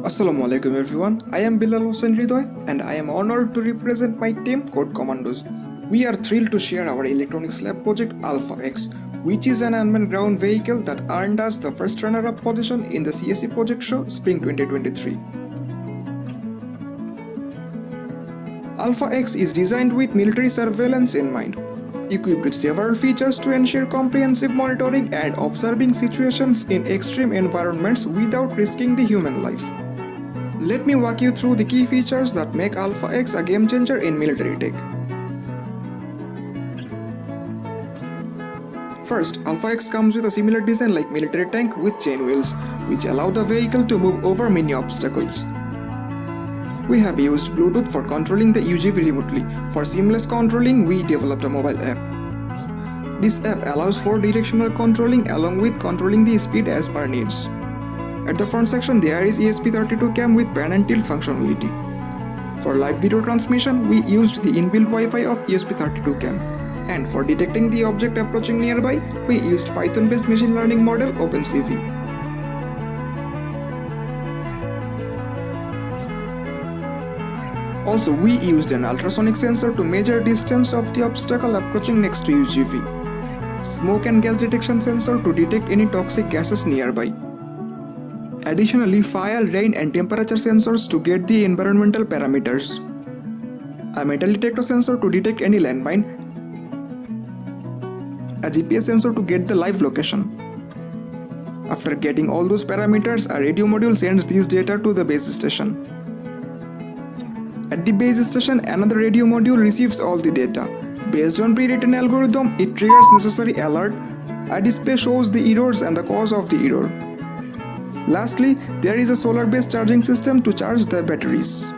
Assalamualaikum everyone, I am Bilal Hossain Ridoy and I am honored to represent my team Code Commandos. We are thrilled to share our electronics lab project AlphaX, which is an unmanned ground vehicle that earned us the first runner-up position in the CSE project show Spring 2023. AlphaX is designed with military surveillance in mind, equipped with several features to ensure comprehensive monitoring and observing situations in extreme environments without risking the human life. Let me walk you through the key features that make AlphaX a game changer in military tech. First, AlphaX comes with a similar design like military tank with chain wheels, which allow the vehicle to move over many obstacles. We have used Bluetooth for controlling the UGV remotely. For seamless controlling, we developed a mobile app. This app allows for directional controlling along with controlling the speed as per needs. At the front section, there is ESP32 cam with pan and tilt functionality. For live video transmission, we used the inbuilt Wi-Fi of ESP32 cam. And for detecting the object approaching nearby, we used Python-based machine learning model OpenCV. Also, we used an ultrasonic sensor to measure distance of the obstacle approaching next to UGV. Smoke and gas detection sensor to detect any toxic gases nearby. Additionally, fire, rain and temperature sensors to get the environmental parameters. A metal detector sensor to detect any landmine. A GPS sensor to get the live location. After getting all those parameters, a radio module sends these data to the base station. At the base station, another radio module receives all the data. Based on pre-written algorithm, it triggers necessary alert. A display shows the errors and the cause of the error. Lastly, there is a solar-based charging system to charge the batteries.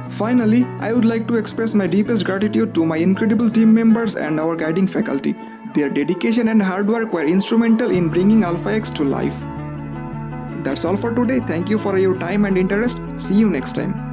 Finally, I would like to express my deepest gratitude to my incredible team members and our guiding faculty. Their dedication and hard work were instrumental in bringing AlphaX to life. That's all for today. Thank you for your time and interest. See you next time.